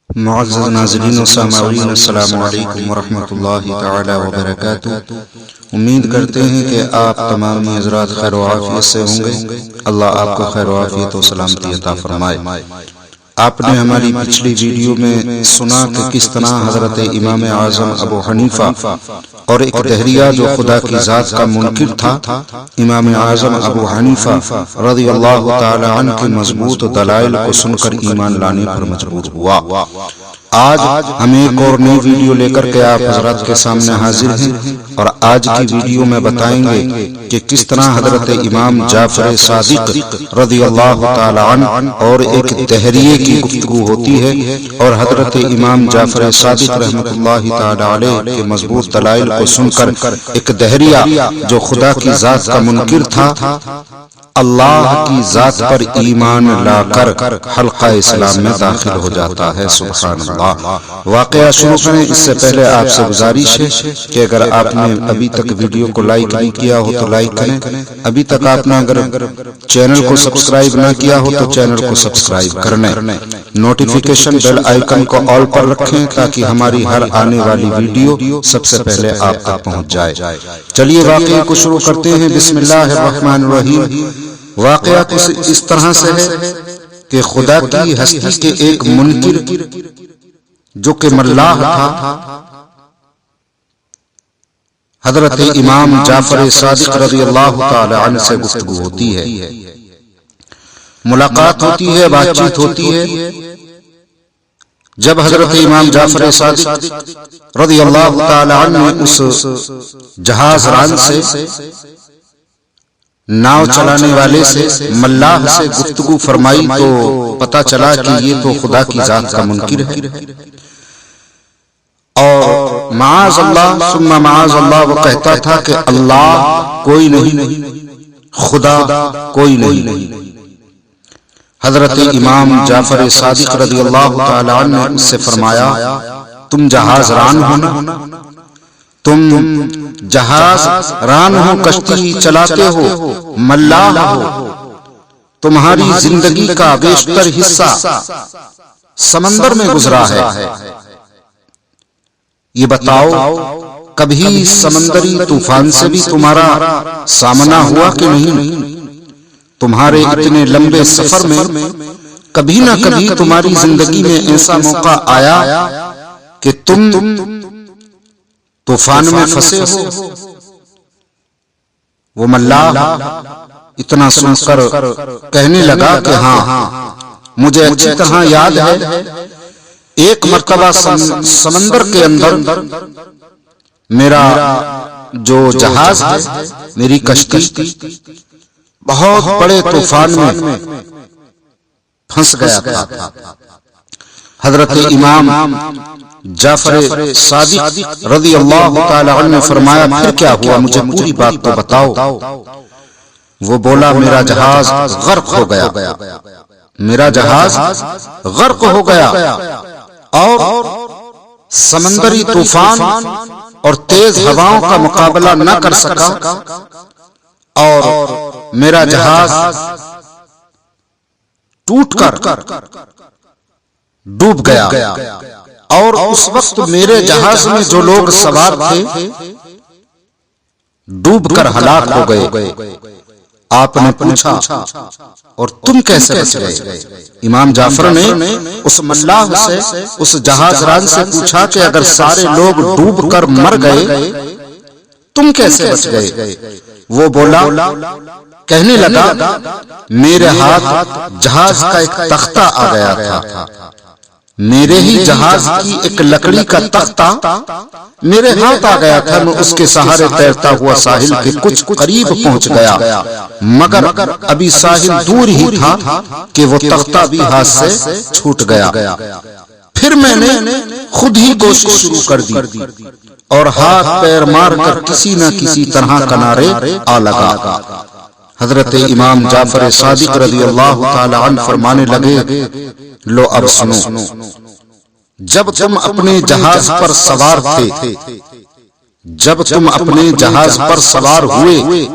معزز ناظرین و سامعین، السلام علیکم ورحمۃ اللہ تعالی وبرکاتہ۔ امید کرتے ہیں کہ آپ تمام حضرات خیر و عافیت سے ہوں گے۔ اللہ آپ کو خیر و عافیت و سلامتی عطا فرمائے۔ آپ نے ہماری پچھلی ویڈیو میں سنا کہ کس طرح حضرت امام اعظم ابو حنیفہ اور ایک دہریہ جو خدا کی ذات کا منکر تھا، امام اعظم ابو حنیفہ رضی اللہ تعالی عنہ کے مضبوط دلائل کو سن کر ایمان لانے پر مجبور ہوا۔ آج ہم ایک اور نئی ویڈیو لے کر کے آپ حضرات کے سامنے حاضر ہیں، اور آج کی ویڈیو میں بتائیں گے کہ کس طرح حضرت امام جعفر صادق رضی اللہ تعالی عنہ اور ایک دہریے کی گفتگو ہوتی ہے، اور حضرت امام جعفر صادق رحمۃ اللہ تعالی علیہ کے مضبوط دلائل کو سن کر ایک دہریہ جو خدا کی ذات کا منکر تھا، اللہ کی ذات پر ایمان لا کر حلقہ اسلام میں داخل ہو جاتا ہے۔ سبحان اللہ۔ واقعہ شروع کریں اس سے پہلے آپ سے گزارش ہے کہ اگر آپ نے ابھی تک ویڈیو کو لائک نہیں کیا ہو تو لائک کریں، ابھی تک آپ نے اگر چینل کو سبسکرائب نہ کیا ہو تو چینل کو سبسکرائب کر لیں، نوٹیفیکیشن بیل آئیکن کو آل پر رکھیں تاکہ ہماری ہر آنے والی ویڈیو سب سے پہلے آپ تک پہنچ جائے۔ چلیے واقعے کو شروع کرتے ہیں۔ بسم اللہ الرحمن الرحیم۔ واقعہ کچھ اس طرح سے ہے کہ خدا کی ہستی کے ایک منکر جو کہ ملاح تھا، حضرت امام جعفر صادق رضی اللہ تعالی عنہ سے گفتگو ہوتی ہے، ملاقات ہوتی ہے، بات چیت ہوتی ہے۔ جب حضرت امام جعفر صادق رضی اللہ تعالی عنہ اس جہاز ران سے، ناؤ چلانے والے سے، ملاح سے گفتگو فرمائی تو پتا چلا کہ یہ تو خدا کی ذات کا منکر ہے، اور معاذ اللہ ثم معاذ اللہ وہ کہتا تھا کہ اللہ کوئی نہیں، خدا کوئی نہیں۔ حضرت امام جعفر صادق رضی اللہ تعالی عنہ نے اس سے فرمایا، تم جہاز ران ہو نا، تم جہاز ران ہو، کشتی چلاتے ہو، ملاح ہو، تمہاری زندگی کا بیشتر حصہ سمندر میں گزرا ہے، یہ بتاؤ کبھی سمندری طوفان سے بھی تمہارا سامنا ہوا کہ نہیں؟ تمہارے اتنے لمبے سفر میں کبھی نہ کبھی تمہاری زندگی میں ایسا موقع آیا کہ تم طوفان میں پھنسے ہو؟ وہ ملاح اتنا سن کر کہنے لگا کہ ہاں، مجھے اچھی طرح یاد ہے، ایک مرتبہ سمندر کے اندر میرا جو جہاز ہے، میری کشتی بہت بڑے طوفان میں پھنس گیا تھا۔ حضرت امام جعفر صادق رضی اللہ تعالی عنہ نے فرمایا، پھر کیا ہوا؟ مجھے پوری بات تو بتاؤ۔ وہ بولا، میرا جہاز غرق ہو گیا، میرا جہاز غرق ہو گیا، اور سمندری طوفان اور تیز ہواؤں کا مقابلہ نہ کر سکا، اور میرا جہاز ٹوٹ کر ڈوب گیا، اور اس وقت میرے جہاز میں جو لوگ سوار تھے ڈوب کر ہلاک ہو گئے۔ آپ نے پوچھا، اور تم کیسے بچ گئے؟ امام جعفر نے اس ملاح سے، اس جہاز ران سے پوچھا کہ اگر سارے لوگ ڈوب کر مر گئے تم کیسے بچ گئے؟ وہ بولا، کہنے لگا، میرے ہاتھ جہاز کا ایک تختہ آ گیا تھا، میرے ہی جہاز کی ایک لکڑی کا تختہ میرے ہاتھ آ گیا تھا، میں اس کے سہارے تیرتا ہوا ساحل کے کچھ قریب پہنچ گیا، مگر ابھی ساحل دور ہی تھا کہ وہ تختہ بھی ہاتھ سے چھوٹ گیا۔ پھر میں نے خود ہی کوشش شروع کر دی، اور ہاتھ پیر مار کر کسی نہ کسی طرح کنارے آ لگا۔ حضرت امام جعفر صادق رضی اللہ تعالی عنہ فرمانے لگے، لو اب سنو، جب تم اپنے جہاز پر سوار تھے، جب تم اپنے جہاز پر سوار ہوئے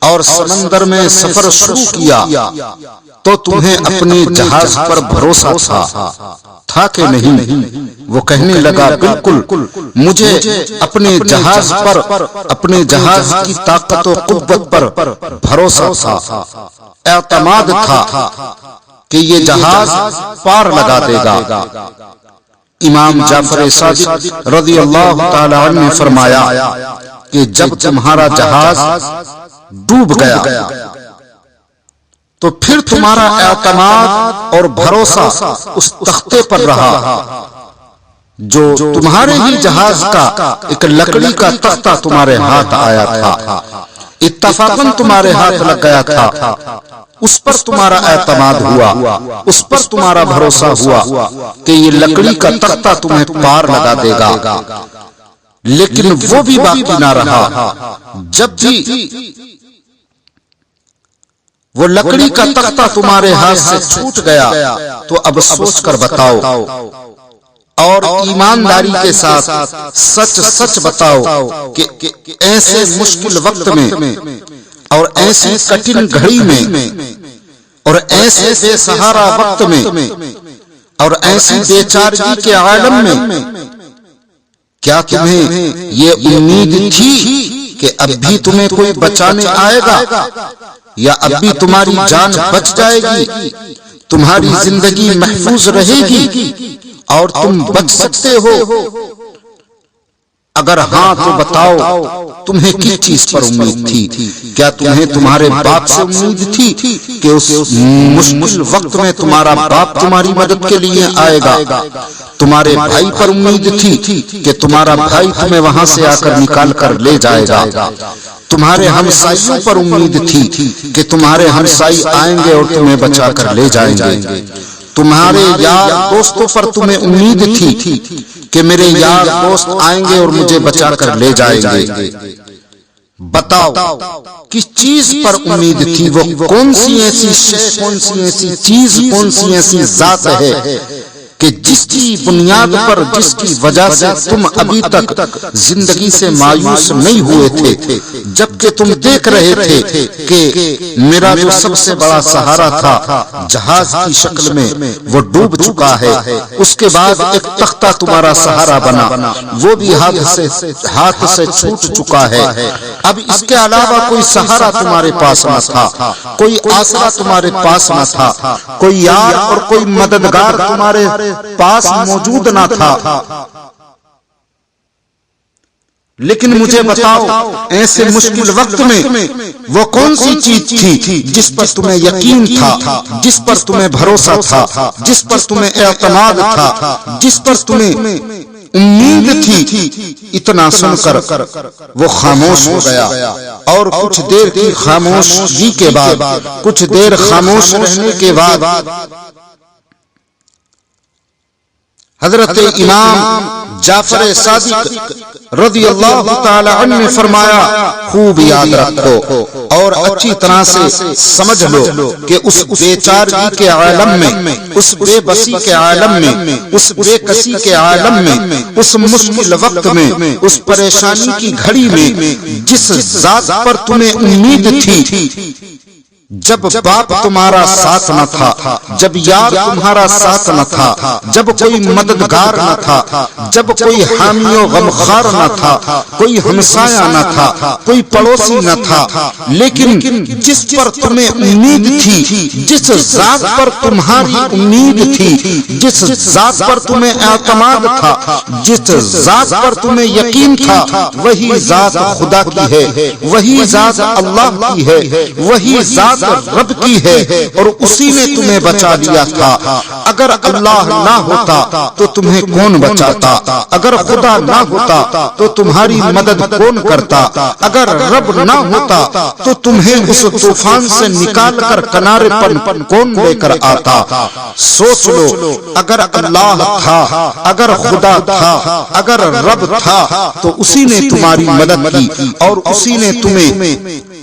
اور سمندر میں سفر شروع کیا تو تمہیں اپنے جہاز پر بھروسہ تھا، تھا کہ نہیں؟ وہ کہنے لگا بالکل، مجھے اپنے جہاز پر، اپنے جہاز کی طاقت و قوت پر بھروسہ تھا، اعتماد تھا کہ یہ جہاز پار لگا دے گا۔ امام جعفر صادق رضی اللہ تعالی عنہ نے فرمایا کہ جب تمہارا جہاز ڈوب گیا تو پھر تمہارا اعتماد اور بھروسہ اس تختے پر رہا جو تمہارے ہی جہاز کا ایک لکڑی کا تختہ تمہارے ہاتھ آیا تھا، اتفاقاً تمہارے ہاتھ لگ گیا تھا، اس پر تمہارا اعتماد ہوا، اس پر تمہارا بھروسہ ہوا کہ یہ لکڑی کا تختہ تمہیں پار لگا دے گا، لیکن وہ بھی باقی نہ رہا۔ جب بھی وہ لکڑی کا تختہ تمہارے ہاتھ سے چھوٹ گیا تو اب سوچ کر بتاؤ اور ایمانداری کے ساتھ سچ سچ بتاؤ کہ ایسے مشکل وقت میں اور ایسی کٹھن گھڑی میں اور ایسے بے سہارا وقت میں اور ایسی بے چارگی کے عالم میں کیا تمہیں یہ امید تھی کہ اب بھی تمہیں کوئی بچانے آئے گا، یا اب بھی تمہاری جان بچ جائے گی، تمہاری زندگی محفوظ رہے گی اور تم بچ سکتے ہو؟ اگر ہاں تو بتاؤ تمہیں کس چیز پر امید تھی؟ کیا تمہیں تمہارے باپ سے امید تھی کہ اس مشکل وقت میں تمہارا باپ تمہاری مدد کے لیے آئے گا؟ تمہارے بھائی پر امید تھی کہ تمہارا بھائی تمہیں وہاں سے آ کر نکال کر لے جائے گا؟ تمہارے ہمسائیوں پر امید تھی کہ تمہارے ہمسائی آئیں گے اور تمہیں بچا کر لے جائیں گے؟ تمہارے یار دوستوں پر تمہیں امید تھی کہ میرے یار دوست آئیں گے اور مجھے بچا کر لے جائیں گے؟ بتاؤ کس چیز پر امید تھی؟ وہ کون سی ایسی شے، کون سی ایسی چیز، کون سی ایسی ذات ہے کہ جس کی بنیاد پر، جس کی وجہ سے تم ابھی تک زندگی سے مایوس نہیں ہوئے تھے، جبکہ تم دیکھ رہے تھے کہ میرا جو سب سے بڑا سہارا تھا جہاز کی شکل میں وہ ڈوب چکا ہے، اس کے بعد ایک تختہ تمہارا سہارا بنا، وہ بھی ہاتھ سے چھوٹ چکا ہے۔ اب اس کے علاوہ کوئی سہارا تمہارے پاس نہ تھا، کوئی آسرا تمہارے پاس نہ تھا، کوئی یار اور کوئی مددگار تمہارے پاس موجود نہ تھا۔ لیکن مجھے بتاؤ ایسے مشکل وقت میں وہ کون سی چیز تھی جس پر تمہیں یقین تھا، جس پر تمہیں بھروسہ تھا، جس پر تمہیں اعتماد تھا، جس پر تمہیں امید تھی؟ اتنا سن کر وہ خاموش ہو گیا، اور کچھ دیر کی خاموشی کے بعد، کچھ دیر خاموش رہنے کے بعد حضرت امام جعفر صادق رضی اللہ تعالی عنہ نے فرمایا، خوب یاد رکھو اور اچھی طرح سے سمجھ لو کہ اس بے چارگی کے عالم میں، اس بے بسی کے عالم میں، اس بے کسی کے عالم میں، اس مشکل وقت میں، اس پریشانی کی گھڑی میں جس ذات پر تمہیں امید تھی، جب باپ تمہارا ساتھ نہ تھا، جب یار تمہارا ساتھ نہ تھا، جب کوئی مددگار نہ تھا، جب کوئی حامی و غمخوار نہ تھا، کوئی ہمسایہ نہ تھا، کوئی پڑوسی نہ تھا، لیکن جس پر تمہیں امید تھی، جس ذات پر تمہاری امید تھی، جس ذات پر تمہیں اعتماد تھا، جس ذات پر تمہیں یقین تھا، وہی ذات خدا کی ہے، وہی ذات اللہ کی ہے، وہی ذات رب کی ہے، اور اسی نے تمہیں بچا لیا تھا۔ اگر اللہ نہ ہوتا تو تمہیں کون بچاتا؟ اگر خدا نہ ہوتا تو تمہاری مدد کون کرتا؟ اگر رب نہ ہوتا تو تمہیں اس طوفان سے نکال کر کنارے پر کون لے کر آتا؟ سوچ لو، اگر اللہ تھا، اگر خدا تھا، اگر رب تھا تو اسی نے تمہاری مدد کی اور اسی نے تمہیں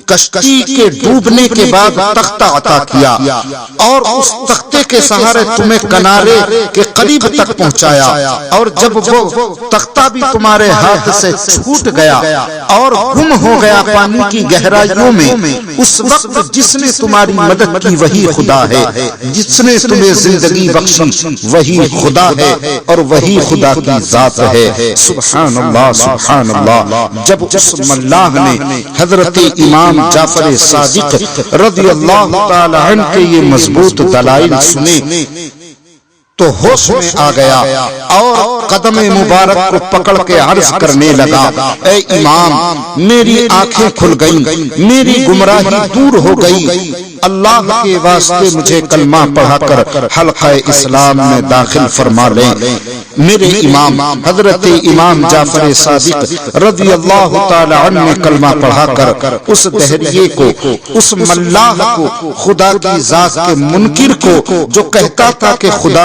کشتی کے ڈوبنے کے بعد تختہ عطا کیا اور اس تختے کے سہارے تمہیں کنارے کے قریب تک پہنچایا، اور جب وہ تختہ بھی تمہارے ہاتھ سے چھوٹ گیا اور گم ہو گیا پانی کی گہرائیوں میں، اس وقت جس نے تمہاری مدد کی وہی خدا ہے، جس نے تمہیں زندگی بخشی وہی خدا ہے، اور وہی خدا کی ذات ہے۔ سبحان اللہ سبحان اللہ۔ جب اس ملاح نے حضرت امام جعفر صادق رضی اللہ تعالی عنہ کے یہ مضبوط دلائل سنے تو ہوش میں آ گیا اور قدم مبارک کو پکڑ کے عرض کرنے لگا، اے امام میری آنکھیں کھل گئیں، میری گمراہی دور ہو گئی، اللہ کے واسطے مجھے کلمہ پڑھا کر حلقہ اسلام میں داخل فرما لیں۔ میرے امام حضرت امام جعفر صادق رضی اللہ تعالی عنہ نے کلمہ پڑھا کر اس دہریے کو، اس ملاح کو، خدا کی ذات کے منکر کو جو کہتا تھا کہ خدا